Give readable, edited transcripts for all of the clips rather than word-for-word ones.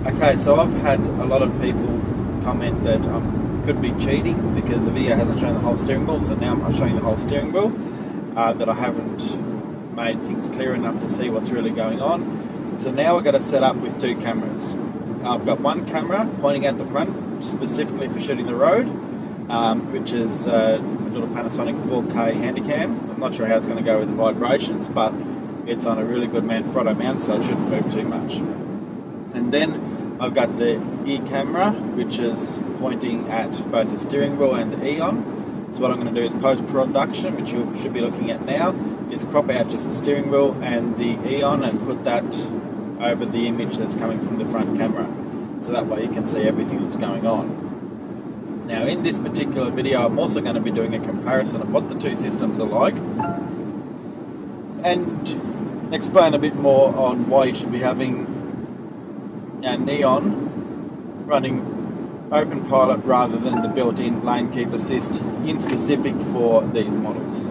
Okay, so I've had a lot of people comment that could be cheating because the video hasn't shown the whole steering wheel, so now I'm showing the whole steering wheel, that I haven't made things clear enough to see what's really going on. So now we're going to set up with two cameras. I've got one camera pointing at the front specifically for shooting the road, which is a little Panasonic 4K Handycam. I'm not sure how it's going to go with the vibrations, but it's on a really good Manfrotto mount, so it shouldn't move too much. And then I've got the ear camera, which is pointing at both the steering wheel and the Eon. So what I'm going to do is post-production, which you should be looking at now, is crop out just the steering wheel and the Eon and put that over the image that's coming from the front camera. So that way you can see everything that's going on. Now in this particular video I'm also going to be doing a comparison of what the two systems are like and explain a bit more on why you should be having a Neon running Openpilot rather than the built-in lane keep assist in specific for these models.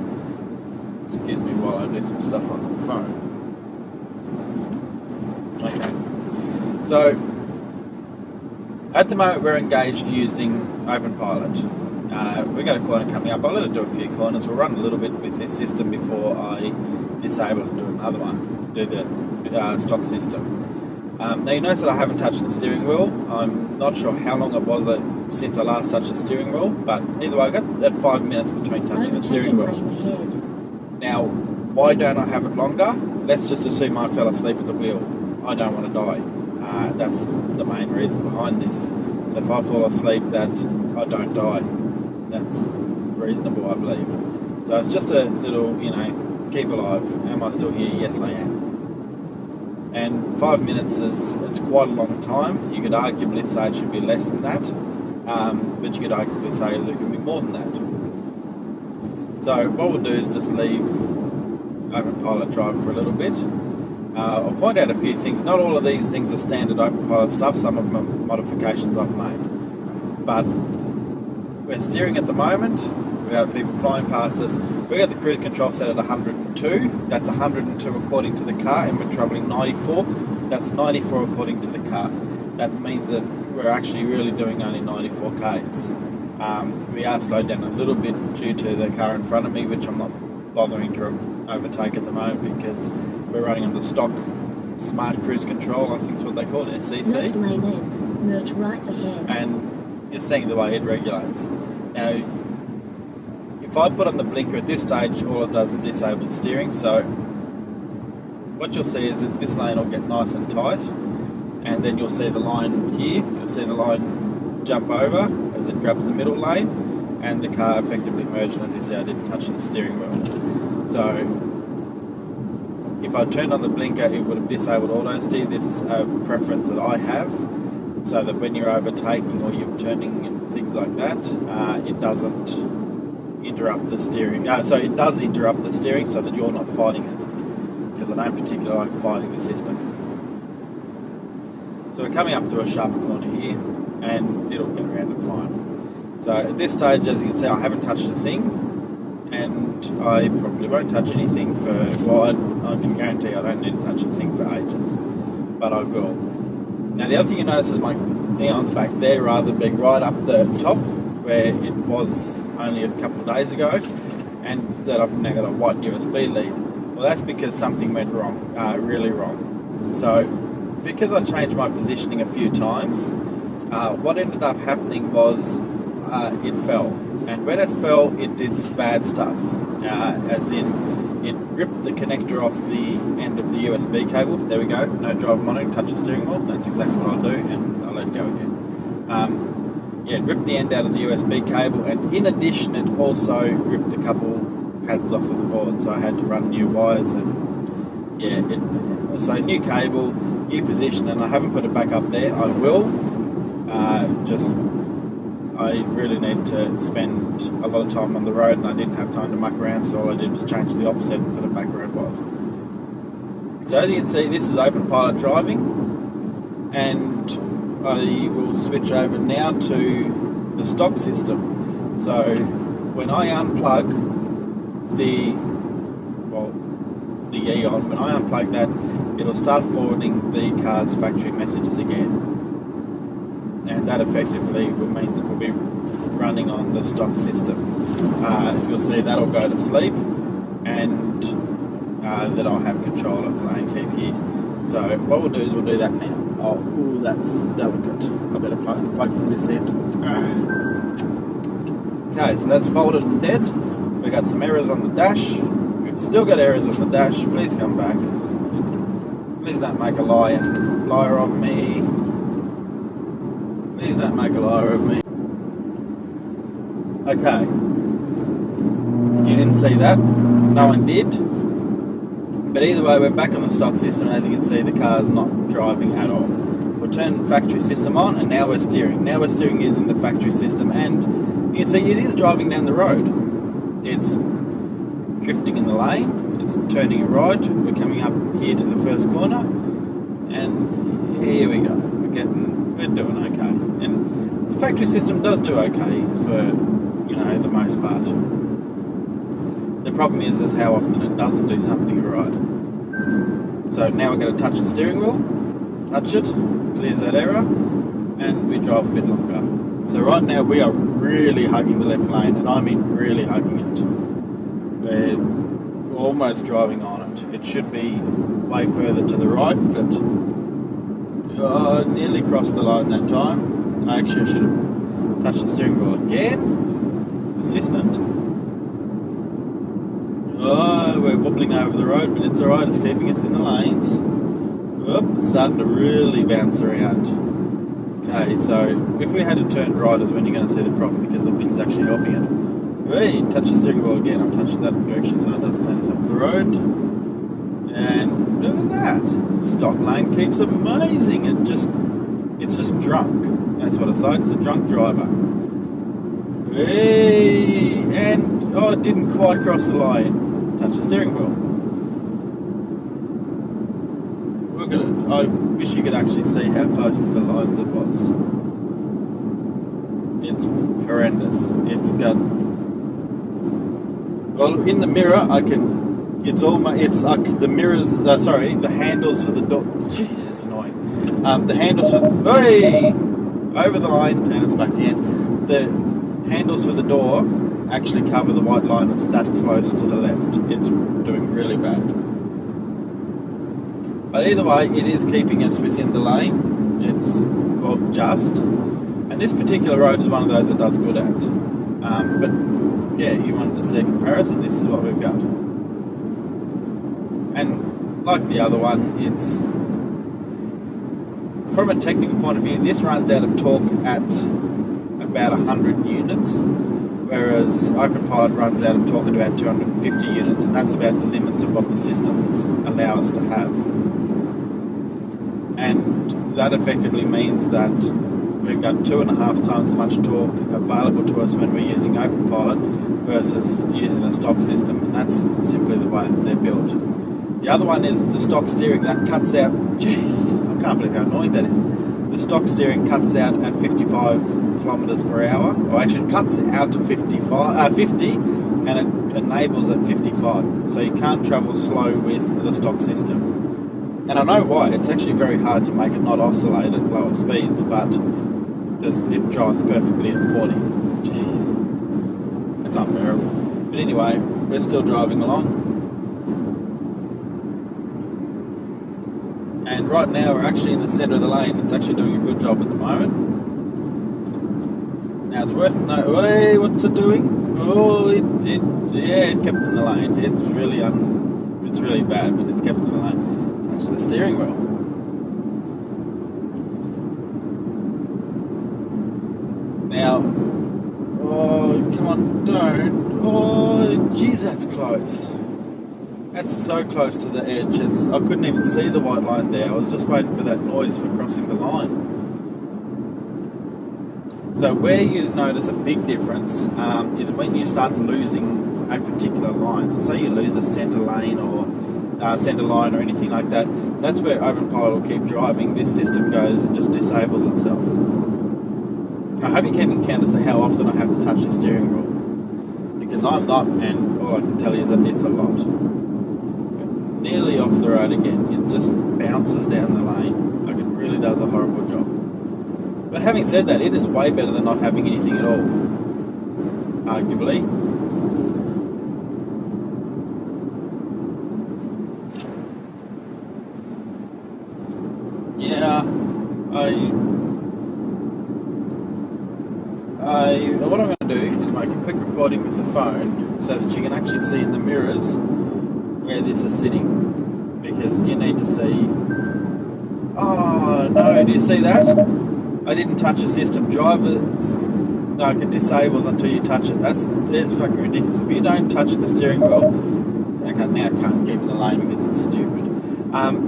Excuse me while I do some stuff on the phone. Okay, so at the moment we're engaged using Openpilot. We've got a corner coming up. I'll let it do a few corners. We'll run a little bit with this system before I disable and do another one, do the stock system. Now you notice that I haven't touched the steering wheel. I'm not sure how long it was since I last touched the steering wheel, but either way I got that 5 minutes between touching the steering wheel. Now, why don't I have it longer? Let's just assume I fell asleep at the wheel. I don't want to die. That's the main reason behind this. So if I fall asleep, that I don't die. That's reasonable, I believe. So it's just a little, keep alive. Am I still here? Yes, I am. And 5 minutes it's quite a long time. You could arguably say it should be less than that, but you could arguably say it could be more than that. So what we'll do is just leave Openpilot drive for a little bit. I'll point out a few things. Not all of these things are standard Openpilot stuff. Some of them are modifications I've made. But we're steering at the moment. We've got people flying past us. We've got the cruise control set at 102. That's 102 according to the car, and we're travelling 94. That's 94 according to the car. That means that we're actually really doing only 94 Ks. We are slowed down a little bit due to the car in front of me, which I'm not bothering to overtake at the moment because we're running on the stock smart cruise control, I think is what they call it, SCC. Left lane ends, merge right ahead. And you're seeing the way it regulates. Now, if I put on the blinker at this stage, all it does is disable the steering, so what you'll see is that this lane will get nice and tight, and then you'll see the line here, you'll see the line jump over as it grabs the middle lane, and the car effectively merged, and as you see I didn't touch the steering wheel. So if I turned on the blinker it would have disabled auto steer. This is a preference that I have, so that when you're overtaking or you're turning and things like that, it doesn't interrupt the steering. So it does interrupt the steering so that you're not fighting it, because I don't particularly like fighting the system. So we're coming up to a sharper corner here and it'll get around it fine. So at this stage, as you can see, I haven't touched a thing, and I probably won't touch anything I can guarantee I don't need to touch a thing for ages, but I will. Now the other thing you notice is my neon's back there rather than being right up the top where it was only a couple of days ago, and that I've now got a white USB lead. Well, that's because something went wrong, really wrong. So because I changed my positioning a few times, what ended up happening was it fell, and when it fell it did bad stuff, as in it ripped the connector off the end of the USB cable. There we go, no driver monitoring, touch the steering wheel, that's exactly what I'll do, and I'll let it go again. It ripped the end out of the USB cable, and in addition it also ripped a couple pads off of the board, so I had to run new wires, and so new cable, new position, and I haven't put it back up there. I will, I really need to spend a lot of time on the road, and I didn't have time to muck around, so all I did was change the offset and put it back where it was. So as you can see, this is Openpilot driving, and I will switch over now to the stock system. So when I unplug the Eon, when I unplug that, it'll start forwarding the car's factory messages again. and that effectively means it will be running on the stock system. You'll see that'll go to sleep, and then I'll have control of the lane keep here. So what we'll do is we'll do that now. Oh, ooh, that's delicate. I better plug from this end. Okay, so that's folded and dead. We got some errors on the dash. We've still got errors on the dash. Please come back. Please don't make a liar of me. Please don't make a liar of me. Okay. You didn't see that. No one did. But either way, we're back on the stock system. As you can see, the car's not driving at all. We'll turn the factory system on, and now we're steering. Now we're steering using the factory system, and you can see it is driving down the road. It's drifting in the lane. It's turning a right. We're coming up here to the first corner, and here we go. We're doing okay. And the factory system does do okay for, the most part. The problem is how often it doesn't do something right. So now we're going to touch the steering wheel, touch it, clears that error, and we drive a bit longer. So right now we are really hugging the left lane, and I mean really hugging it. We're almost driving on it. It should be way further to the right, but nearly crossed the line that time. I should have touched the steering wheel again. Assistant. Oh, we're wobbling over the road, but it's alright, it's keeping us in the lanes. Whoop, it's starting to really bounce around. Okay, so if we had to turn right is when you're going to see the problem, because the wind's actually helping it. Hey, touch the steering wheel again. I'm touching that direction so it doesn't send us off the road. And look at that. Stock lane keeps amazing. It's just drunk. That's what it's like. It's a drunk driver. Hey, and it didn't quite cross the line. Touch the steering wheel. Look at it. I wish you could actually see how close to the lines it was. It's horrendous. It's got. Well, in the mirror, I can. It's like the mirrors. The handles for the door. Jeez, that's annoying. The handles for over the line, and it's back in. The handles for the door actually cover the white line that's that close to the left. It's doing really bad. But either way, it is keeping us within the lane. It's just. And this particular road is one of those that does good at. But yeah, you wanted to see a comparison, this is what we've got. And like the other one, it's from a technical point of view, this runs out of torque at about 100 units, whereas Openpilot runs out of torque at about 250 units, and that's about the limits of what the systems allow us to have. And that effectively means that we've got 2.5 times as much torque available to us when we're using Openpilot versus using a stock system, and that's simply the way that they're built. The other one is the stock steering that cuts out. Jeez, I can't believe how annoying that is. The stock steering cuts out at 55 kilometers per hour, or actually cuts out to 50, and it enables at 55. So you can't travel slow with the stock system. And I know why. It's actually very hard to make it not oscillate at lower speeds, but it drives perfectly at 40. Jeez. That's unbearable. But anyway, we're still driving along. And right now we're actually in the centre of the lane. It's actually doing a good job at the moment. Now it's worth hey, what's it doing? Oh, it kept in the lane. It's really bad, but it's kept in the lane. Touch the steering wheel. Now, come on, don't. Oh, jeez, that's close. That's so close to the edge. I couldn't even see the white line there. I was just waiting for that noise for crossing the line. So where you notice a big difference is when you start losing a particular line. So say you lose a centre lane or centre line or anything like that. That's where Openpilot will keep driving. This system goes and just disables itself. I hope you can count as to how often I have to touch the steering wheel, because I'm not, and all I can tell you is that it's a lot. Nearly off the road again. It just bounces down the lane. Like, it really does a horrible job. But having said that, it is way better than not having anything at all, arguably. Yeah, what I'm going to do is make a quick recording with the phone so that you can actually see in the mirrors where this is sitting, because you need to see. Oh no, do you see that? I didn't touch the system. Drivers, no, it disables until you touch it. That's fucking ridiculous. If you don't touch the steering wheel, okay, now I can't keep in the lane because it's stupid.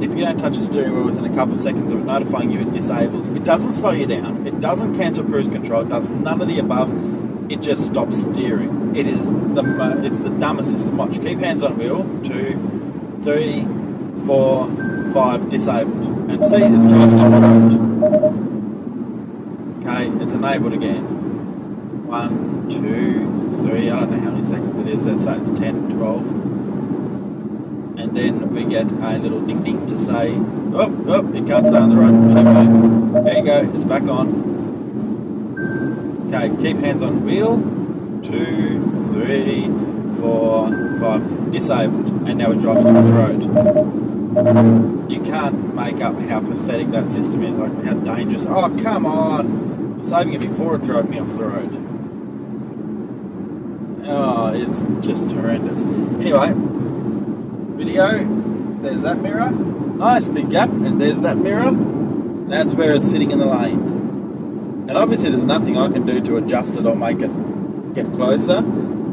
If you don't touch the steering wheel within a couple of seconds of it notifying you, it disables. It doesn't slow you down. It doesn't cancel cruise control. It does none of the above. It just stops steering. It's the dumbest system. Watch. Keep hands on wheel. 2, 3, 4, 5. Disabled. And see, it's driving off the road. Okay, it's enabled again. 1, 2, 3. I don't know how many seconds it is. Let's say it's 10, 12. And then we get a little ding ding to say, oh, it can't stay on the road. Anyway, there you go, it's back on. Okay, keep hands on wheel. 2, 3, 4, 5. Disabled. And now we're driving off the road. You can't make up how pathetic that system is, like how dangerous. Oh, come on! I'm saving it before it drove me off the road. Oh, it's just horrendous. Anyway. Video, there's that mirror, nice big gap, and there's that mirror, that's where it's sitting in the lane. And obviously there's nothing I can do to adjust it or make it get closer,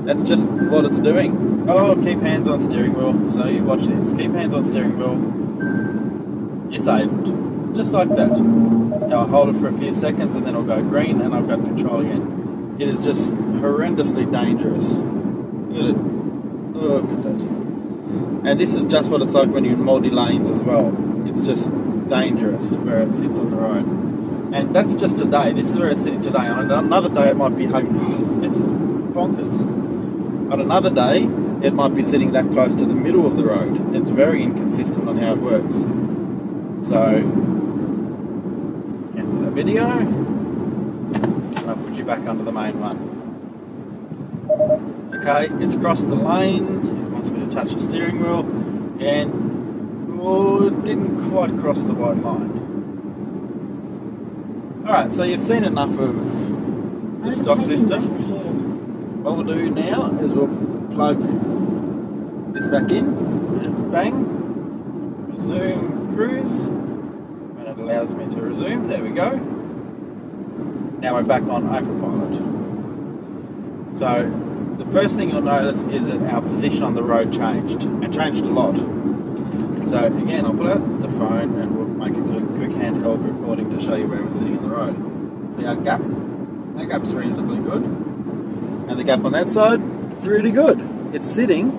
that's just what it's doing. Oh, keep hands on steering wheel, so you watch this, keep hands on steering wheel, disabled, just like that. Now I'll hold it for a few seconds and then it'll go green and I've got control again. It is just horrendously dangerous. Look at it, look at that. And this is just what it's like when you're in multi-lanes as well. It's just dangerous where it sits on the road. And that's just today. This is where it's sitting today. On another day it might be hanging. Oh, this is bonkers. On another day it might be sitting that close to the middle of the road. It's very inconsistent on how it works. So, cancel that video. And I'll put you back onto the main one. Okay, it's crossed the lane. Me to touch the steering wheel, and it didn't quite cross the white line. Alright, so you've seen enough of the stock system. What we'll do now is we'll plug this back in, and bang, resume cruise, and it allows me to resume. There we go. Now we're back on Openpilot. So the first thing you'll notice is that our position on the road changed, and changed a lot. So again, I'll pull out the phone and we'll make a quick handheld recording to show you where we're sitting on the road. See our gap? That gap's reasonably good. And the gap on that side, really good. It's sitting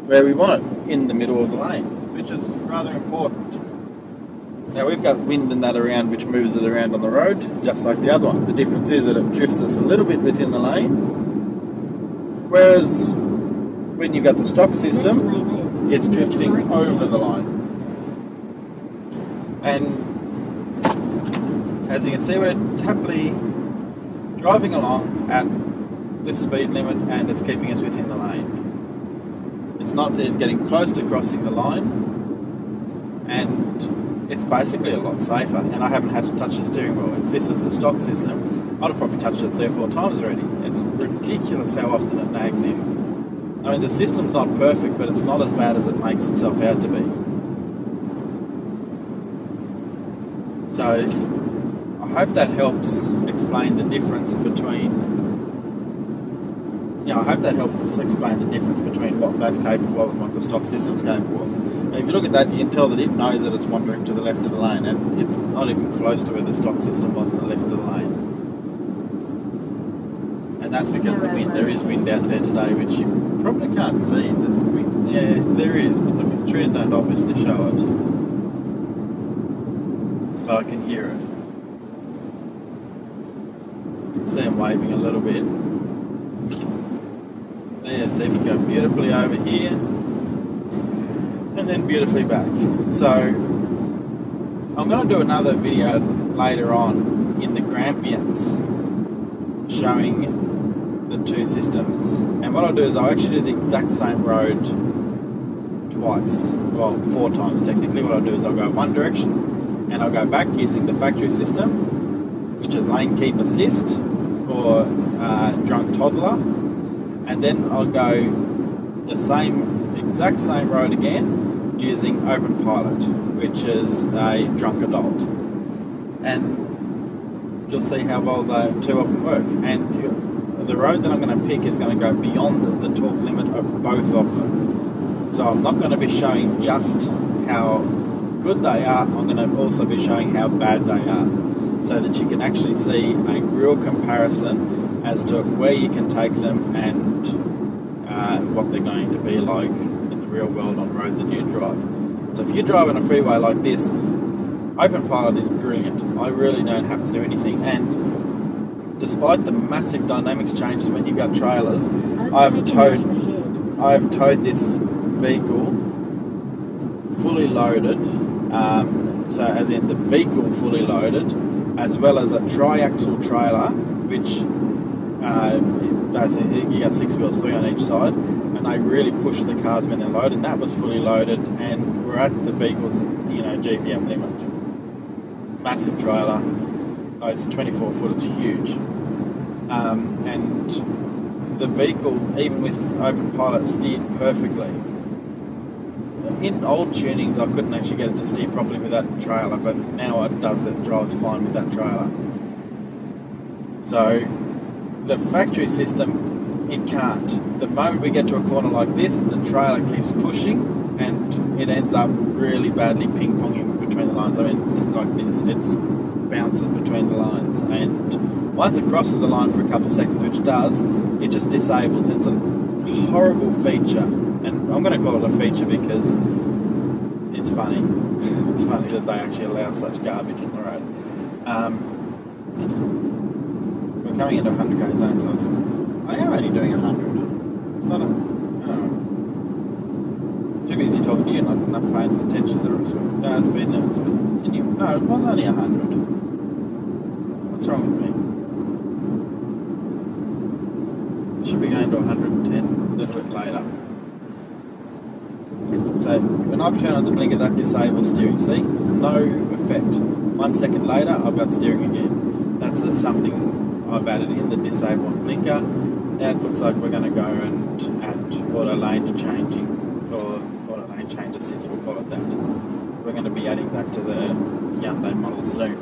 where we want it, in the middle of the lane, which is rather important. Now we've got wind and that around which moves it around on the road, just like the other one. The difference is that it drifts us a little bit within the lane. Whereas when you've got the stock system, it's drifting over the line. And as you can see, we're happily driving along at the speed limit and it's keeping us within the lane. It's not getting close to crossing the line, and it's basically a lot safer. And I haven't had to touch the steering wheel. If this was the stock system, I'd have probably touched it 3 or 4 times already. It's ridiculous how often it nags you. I mean, the system's not perfect, but it's not as bad as it makes itself out to be. So, I hope that helps explain the difference between... I hope that helps explain the difference between what that's capable of and what the stock system's capable of. And if you look at that, you can tell that it knows that it's wandering to the left of the lane, and it's not even close to where the stock system was in the left of the lane. And that's because of the wind. There is wind out there today, which you probably can't see. Yeah, there is, but the trees don't obviously show it. But I can hear it. See them waving a little bit. There, see, we go beautifully over here, and then beautifully back. So, I'm going to do another video later on in the Grampians showing the two systems. And what I'll do is I'll actually do the exact same road twice. Well, 4 times technically. What I'll do is I'll go one direction and I'll go back using the factory system, which is lane keep assist or drunk toddler. And then I'll go the exact same road again using Openpilot, which is a drunk adult. And you'll see how well the two of them work. And the road that I'm going to pick is going to go beyond the torque limit of both of them. So I'm not going to be showing just how good they are, I'm going to also be showing how bad they are, so that you can actually see a real comparison as to where you can take them and what they're going to be like in the real world on roads that you drive. So if you drive on a freeway like this, Openpilot is brilliant. I really don't have to do anything, and despite the massive dynamics changes when you've got trailers, I've towed this vehicle fully loaded, so as in the vehicle fully loaded, as well as a tri-axle trailer, which basically you got 6 wheels, 3 on each side, and they really push the cars when they're loaded, and that was fully loaded, and we're at the vehicle's GPM limit. Massive trailer. Oh, it's 24 foot, it's huge. And the vehicle, even with Openpilot, steered perfectly. In old tunings, I couldn't actually get it to steer properly with that trailer, but now it does. It drives fine with that trailer. So the factory system, it can't. The moment we get to a corner like this, the trailer keeps pushing, and it ends up really badly ping-ponging between the lines. I mean, it's like this. It bounces between the lines, and once it crosses the line for a couple of seconds, which it does, it just disables. It's a horrible feature. And I'm going to call it a feature because it's funny. It's funny that they actually allow such garbage on the road. We're coming into 100k zone, so I am only doing 100. It's not a... too busy talking to you, not paying attention to the road speed. No, speed limit. No, it was only 100. What's wrong with me? It should be going to 110 a little bit later. So when I turn on the blinker, that disables steering. See, there's no effect. 1 second later, I've got steering again. That's something I've added in the disabled blinker. Now it looks like we're going to go and add auto lane changing, or auto lane change assist, we'll call it that. We're going to be adding that to the Hyundai model soon.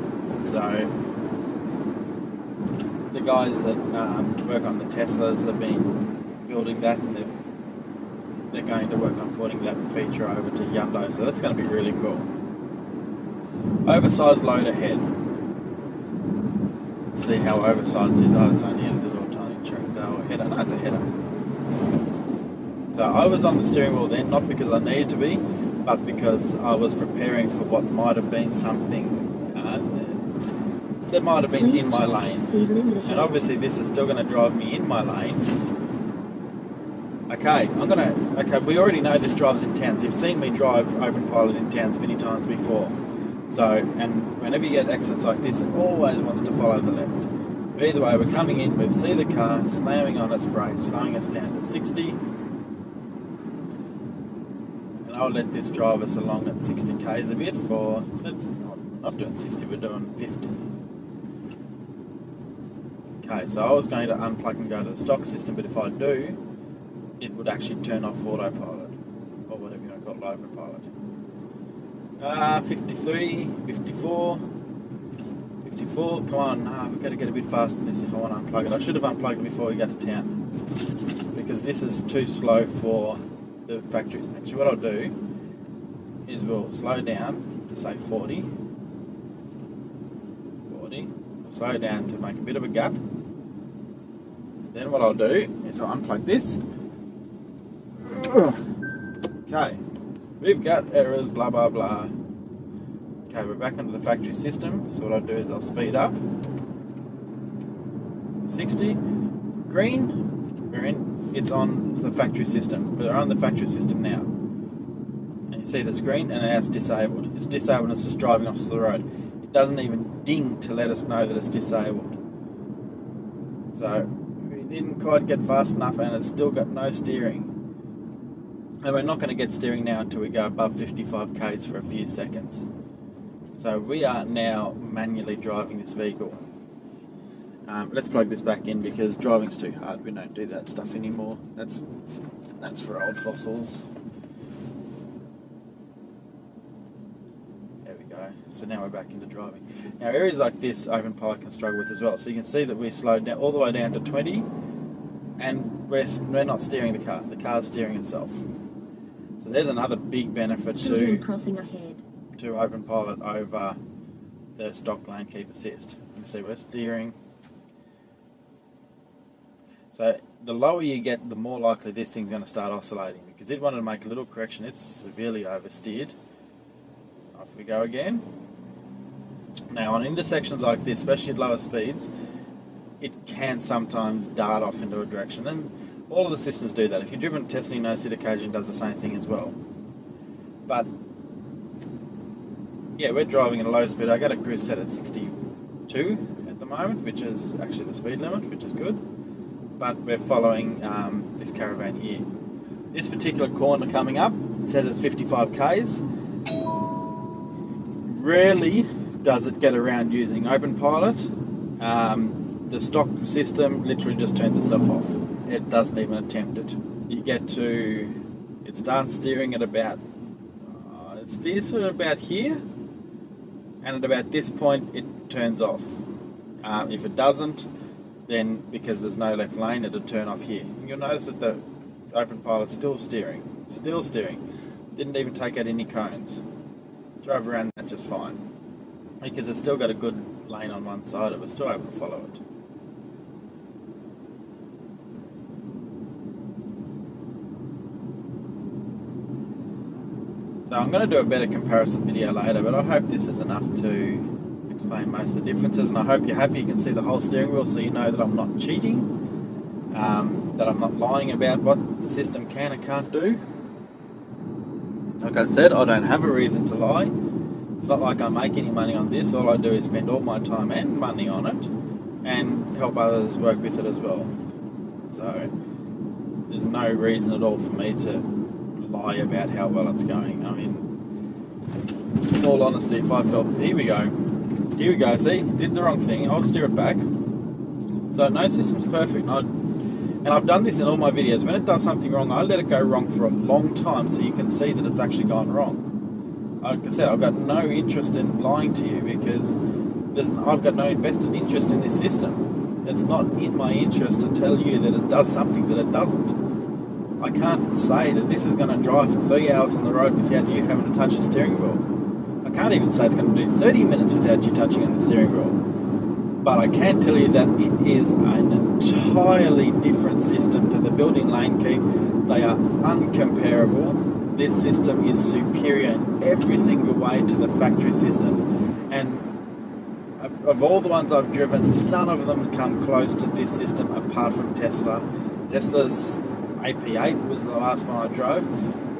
So the guys that work on the Teslas have been building that, and they're going to work on porting that feature over to Hyundai, so that's going to be really cool. Oversized load ahead. Let's see how oversized it is. Oh, it's only a little tiny header. No, it's a header. So I was on the steering wheel then, not because I needed to be, but because I was preparing for what might have been something that might have been in my lane. And obviously this is still going to drive me in my lane. Okay, we already know this drives in towns. You've seen me drive Openpilot in towns many times before. So, and whenever you get exits like this, it always wants to follow the left. But either way, we're coming in, we see the car slamming on its brakes, slowing us down to 60. And I'll let this drive us along at 60 k's a bit for, let's not doing 60, we're doing 50. Okay, so I was going to unplug and go to the stock system, but if I do, it would actually turn off autopilot, or whatever you want to call it, autopilot. 53, 54, 54, come on, we've got to get a bit faster than this if I want to unplug it. I should have unplugged it before we got to town, because this is too slow for the factory. Actually, what I'll do is we'll slow down to say 40, we'll slow down to make a bit of a gap. And then what I'll do is I'll unplug this. Okay, we've got errors, blah blah blah. Okay, we're back into the factory system, so what I'll do is I'll speed up. 60, green, we're in, it's on the factory system. We're on the factory system now. And you see the screen, and now it's disabled. It's disabled and it's just driving off the road. It doesn't even ding to let us know that it's disabled. So we didn't quite get fast enough, and it's still got no steering. And we're not going to get steering now until we go above 55 k's for a few seconds. So we are now manually driving this vehicle. Let's plug this back in because driving's too hard. We don't do that stuff anymore. That's for old fossils. There we go. So now we're back into driving. Now areas like this Openpilot can struggle with as well. So you can see that we slowed down all the way down to 20, and we're not steering the car. The car's steering itself. So there's another big benefit Children crossing ahead. to Openpilot over the stock lane keep assist. You can see we're steering. So the lower you get, the more likely this thing's going to start oscillating, because it wanted to make a little correction. It's severely oversteered. Off we go again. Now on intersections like this, especially at lower speeds, it can sometimes dart off into a direction, and all of the systems do that. If you're driven testing, no sit occasion does the same thing as well. But yeah, we're driving at a low speed. I got a cruise set at 62 at the moment, which is actually the speed limit, which is good. But we're following this caravan here. This particular corner coming up, it says it's 55 k's. Rarely does it get around using Openpilot. The stock system literally just turns itself off. It doesn't even attempt it. You get to, it starts steering at about, it steers at about here, and at about this point it turns off. If it doesn't, then because there's no left lane, it'll turn off here. And you'll notice that the Openpilot's still steering. Didn't even take out any cones. Drove around that just fine. Because it's still got a good lane on one side of it, still able to follow it. So I'm going to do a better comparison video later, but I hope this is enough to explain most of the differences, and I hope you're happy you can see the whole steering wheel, so you know that I'm not cheating, that I'm not lying about what the system can and can't do. Like I said, I don't have a reason to lie. It's not like I make any money on this. All I do is spend all my time and money on it and help others work with it as well. So there's no reason at all for me to lie about how well it's going. I mean, in all honesty, if I felt, here we go, see, did the wrong thing, I'll steer it back. So no system's perfect. And I've done this in all my videos. When it does something wrong, I let it go wrong for a long time so you can see that it's actually gone wrong. Like I said, I've got no interest in lying to you because I've got no invested interest in this system. It's not in my interest to tell you that it does something that it doesn't. I can't say that this is going to drive for 3 hours on the road without you having to touch the steering wheel. I can't even say it's going to do 30 minutes without you touching on the steering wheel. But I can tell you that it is an entirely different system to the built-in lane keep. They are uncomparable. This system is superior in every single way to the factory systems. And of all the ones I've driven, none of them come close to this system apart from Tesla. Tesla's AP8 was the last one I drove.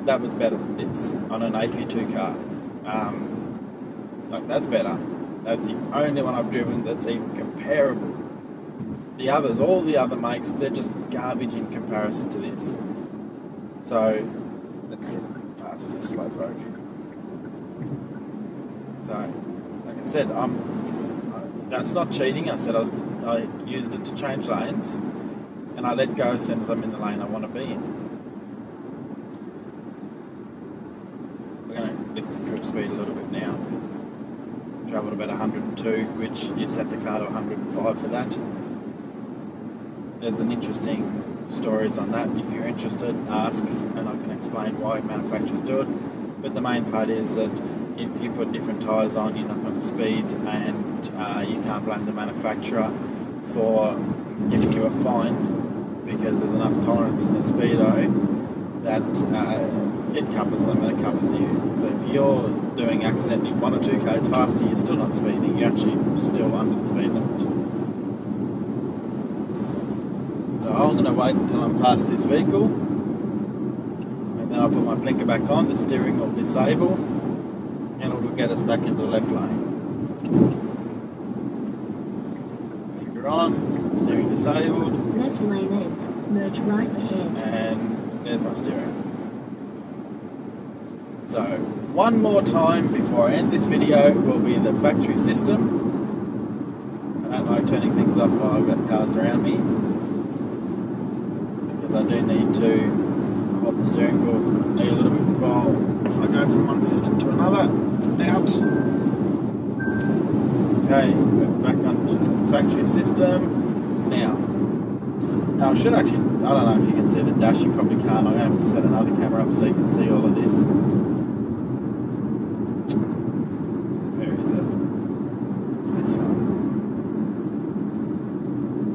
That was better than this on an AP2 car. That's better. That's the only one I've driven that's even comparable. The others, all the other makes, they're just garbage in comparison to this. So let's get past this slow road. So, like I said, that's not cheating. I said I used it to change lanes, and I let go as soon as I'm in the lane I want to be in. We're going to lift the cruise speed a little bit now. Travel at about 102, which you set the car to 105 for that. There's an interesting stories on that. If you're interested, ask, and I can explain why manufacturers do it. But the main part is that if you put different tyres on, you're not going to speed, and you can't blame the manufacturer for giving you a fine because there's enough tolerance in the speedo that it covers them and it covers you. So if you're doing accidentally 1 or 2 k's faster, you're still not speeding, you're actually still under the speed limit. So I'm going to wait until I'm past this vehicle, and then I'll put my blinker back on, the steering will disable, and it will get us back into the left lane. Blinker on, steering disabled. Left lane ends, merge right ahead. And there's my steering. So, one more time before I end this video will be the factory system. I don't like turning things off while I've got cars around me, because I do need to hold the steering wheel. Need a little bit while I go from one system to another. Out. Okay, we're back onto the factory system. Now I should actually, I don't know if you can see the dash, you probably can't. I'm going to have to set another camera up so you can see all of this. Where is it? It's this one.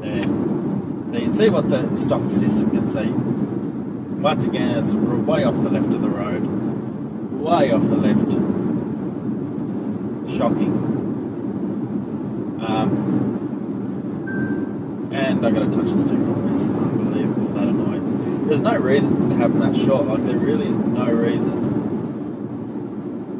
There. So you can see what the stock system can see. Once again, it's way off the left of the road. Way off the left. Shocking. And I got to touch the steering wheel. It's unbelievable, that annoys. There's no reason to have that short, like there really is no reason.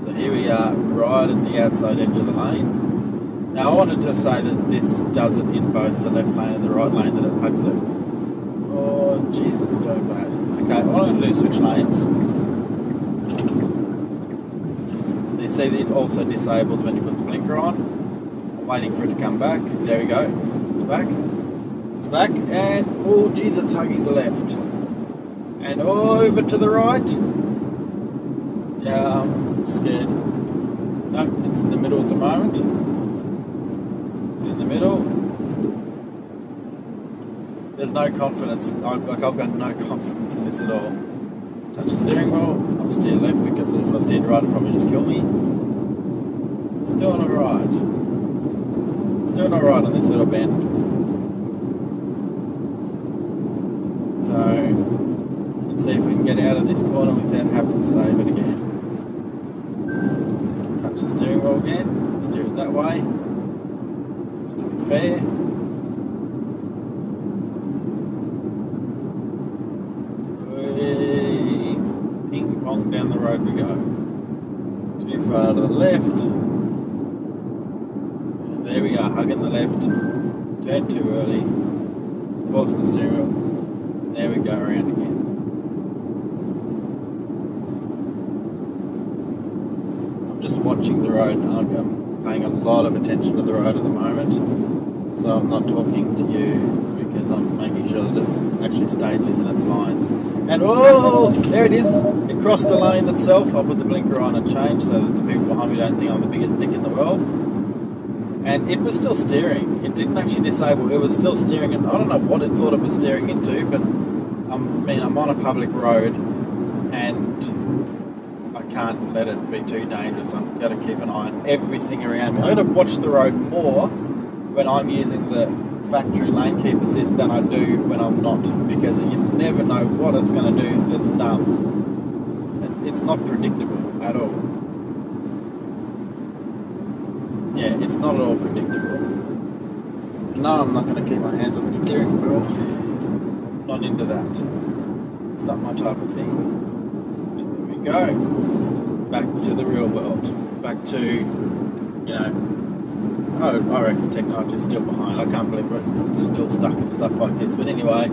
So here we are, right at the outside edge of the lane. Now I wanted to say that this does it in both the left lane and the right lane, that it hugs it. Oh jeez, it's doing bad. Okay, what I'm going to do is switch lanes. You see that it also disables when you put the blinker on. I'm waiting for it to come back. There we go. It's back. It's back, and oh geez, it's hugging the left. And over to the right. Yeah, I'm scared. No, it's in the middle at the moment. It's in the middle. There's no confidence. I've got no confidence in this at all. Touch the steering wheel. I'll steer left, because if I steered right, it'll probably just kill me. It's doing alright. It's doing alright on this little bend. So, let's see if we can get out of this corner without having to save it again. Touch the steering wheel again. Steer it that way. Just to be fair. Ping pong down the road we go. Too far to the left. And there we are, hugging the left. Turn too early. Forcing the steering wheel. There we go, around again. I'm just watching the road. I'm paying a lot of attention to the road at the moment. So I'm not talking to you because I'm making sure that it actually stays within its lines. And oh, there it is. It crossed the lane itself. I'll put the blinker on and change so that the people behind me don't think I'm the biggest dick in the world. And it was still steering. It didn't actually disable. It was still steering. And I don't know what it thought it was steering into, but I'm on a public road and I can't let it be too dangerous. I've got to keep an eye on everything around me. I've got to watch the road more when I'm using the factory lane keep assist than I do when I'm not, because you never know what it's going to do that's dumb. It's not predictable at all. Yeah, it's not at all predictable. No, I'm not going to keep my hands on the steering wheel. Not into that. It's not my type of thing. And there we go. Back to the real world. Back to, you know, I reckon technology is still behind. I can't believe it's still stuck in stuff like this. But anyway,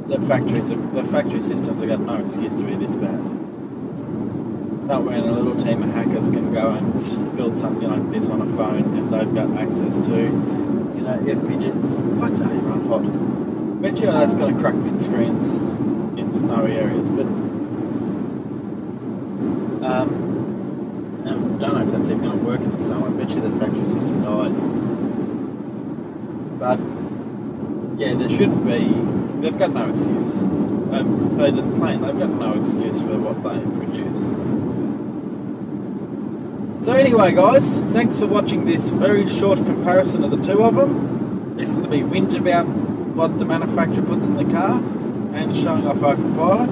the factory systems have got no excuse to be this bad. Not when a little team of hackers can go and build something like this on a phone and they've got access to, you know, FPGAs. Fuck, they run hot. Bet you that's going to crack windscreens in snowy areas, but I don't know if that's even going to work in the snow. I bet you the factory system dies. But yeah, there shouldn't be. They've got no excuse. They're just plain. They've got no excuse for what they produce. So anyway, guys, thanks for watching this very short comparison of the two of them. Listen to me whinge about what the manufacturer puts in the car and showing off Openpilot.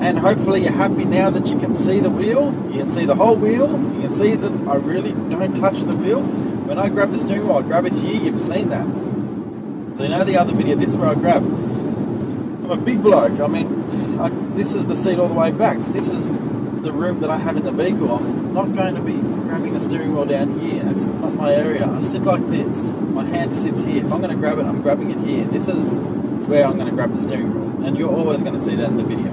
And hopefully you're happy now that you can see the wheel. You can see the whole wheel. You can see that I really don't touch the wheel. When I grab the steering wheel, I grab it here. You've seen that. So you know the other video, this is where I grab. I'm a big bloke. I mean, this is the seat all the way back. This is the room that I have in the vehicle. I'm not going to be grabbing the steering wheel down here. That's not my area. I sit like this. My hand sits here. If I'm going to grab it, I'm grabbing it here. This is where I'm going to grab the steering wheel. And you're always going to see that in the video.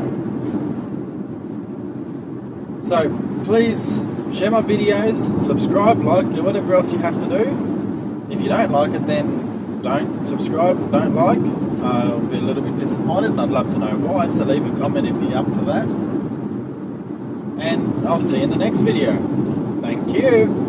So please share my videos, subscribe, like, do whatever else you have to do. If you don't like it, then don't subscribe, don't like. I'll be a little bit disappointed and I'd love to know why, so leave a comment if you're up to that. And I'll see you in the next video. Thank you.